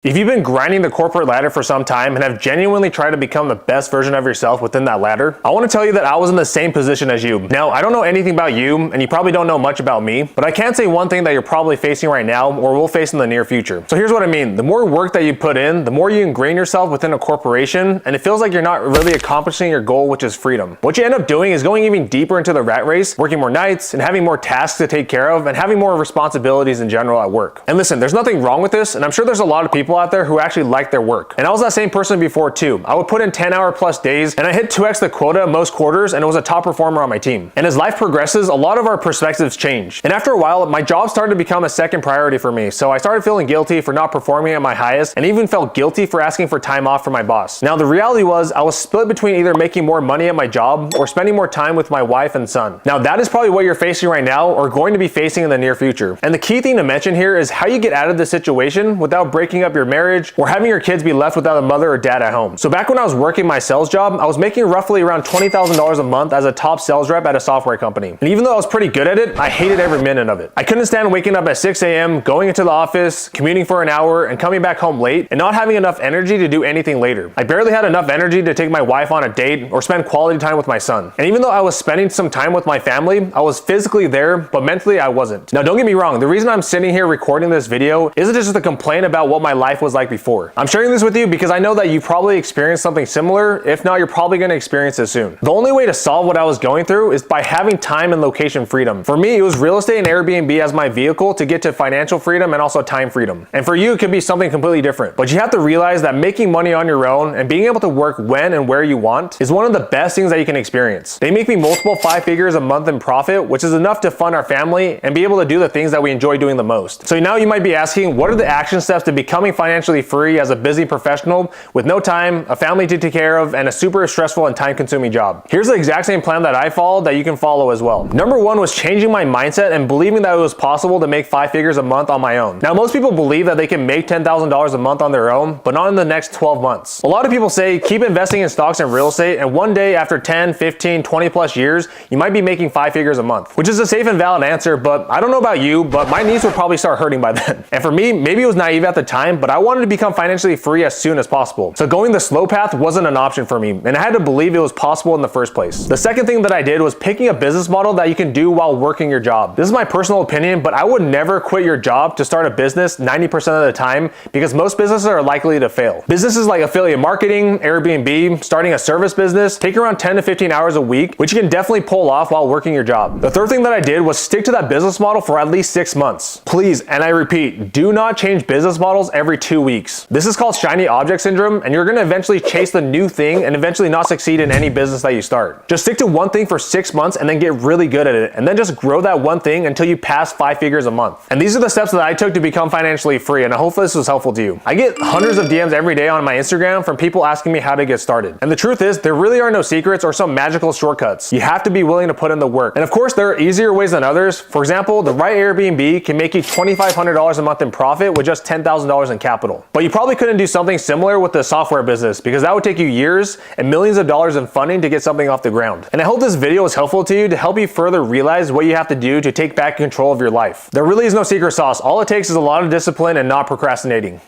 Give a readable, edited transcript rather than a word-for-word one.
If you've been grinding the corporate ladder for some time and have genuinely tried to become the best version of yourself within that ladder, I want to tell you that I was in the same position as you. Now, I don't know anything about you, and you probably don't know much about me, but I can say one thing that you're probably facing right now or will face in the near future. So here's what I mean. The more work that you put in, the more you ingrain yourself within a corporation, and it feels like you're not really accomplishing your goal, which is freedom. What you end up doing is going even deeper into the rat race, working more nights, and having more tasks to take care of, and having more responsibilities in general at work. And listen, there's nothing wrong with this, and I'm sure there's a lot of people out there who actually like their work. And I was that same person before too. I would put in 10-hour plus days and I hit 2x the quota most quarters, and it was a top performer on my team. And as life progresses, a lot of our perspectives change. And after a while, my job started to become a second priority for me. So I started feeling guilty for not performing at my highest, and even felt guilty for asking for time off from my boss. Now the reality was I was split between either making more money at my job or spending more time with my wife and son. Now that is probably what you're facing right now or going to be facing in the near future. And the key thing to mention here is how you get out of this situation without breaking up your marriage or having your kids be left without a mother or dad at home. So back when I was working my sales job, I was making roughly around $20,000 a month as a top sales rep at a software company. And even though I was pretty good at it, I hated every minute of it. I couldn't stand waking up at 6 a.m., going into the office, commuting for an hour, and coming back home late, and not having enough energy to do anything later. I barely had enough energy to take my wife on a date or spend quality time with my son. And even though I was spending some time with my family, I was physically there, but mentally I wasn't. Now don't get me wrong, the reason I'm sitting here recording this video isn't just to complain about what my life was like before. I'm sharing this with you because I know that you probably experienced something similar. If not, you're probably going to experience it soon. The only way to solve what I was going through is by having time and location freedom. For me, it was real estate and Airbnb as my vehicle to get to financial freedom and also time freedom. And for you, it could be something completely different. But you have to realize that making money on your own and being able to work when and where you want is one of the best things that you can experience. They make me multiple 5 figures a month in profit, which is enough to fund our family and be able to do the things that we enjoy doing the most. So now you might be asking, what are the action steps to becoming financially free as a busy professional with no time, a family to take care of, and a super stressful and time-consuming job? Here's the exact same plan that I followed that you can follow as well. Number one was changing my mindset and believing that it was possible to make 5 figures a month on my own. Now, most people believe that they can make $10,000 a month on their own, but not in the next 12 months. A lot of people say, keep investing in stocks and real estate, and one day after 10, 15, 20 plus years, you might be making 5 figures a month, which is a safe and valid answer, but I don't know about you, but my knees would probably start hurting by then. And for me, maybe it was naive at the time, but I wanted to become financially free as soon as possible. So going the slow path wasn't an option for me, and I had to believe it was possible in the first place. The second thing that I did was picking a business model that you can do while working your job. This is my personal opinion, but I would never quit your job to start a business 90% of the time because most businesses are likely to fail. Businesses like affiliate marketing, Airbnb, starting a service business take around 10 to 15 hours a week, which you can definitely pull off while working your job. The third thing that I did was stick to that business model for at least 6 months. Please, and I repeat, do not change business models every 2 weeks. This is called shiny object syndrome, and you're going to eventually chase the new thing and eventually not succeed in any business that you start. Just stick to one thing for 6 months and then get really good at it, and then just grow that one thing until you pass 5 figures a month. And these are the steps that I took to become financially free, and I hope this was helpful to you. I get hundreds of DMs every day on my Instagram from people asking me how to get started. And the truth is, there really are no secrets or some magical shortcuts. You have to be willing to put in the work. And of course, there are easier ways than others. For example, the right Airbnb can make you $2,500 a month in profit with just $10,000 in capital. But you probably couldn't do something similar with the software business because that would take you years and millions of dollars in funding to get something off the ground. And I hope this video was helpful to you to help you further realize what you have to do to take back control of your life. There really is no secret sauce. All it takes is a lot of discipline and not procrastinating.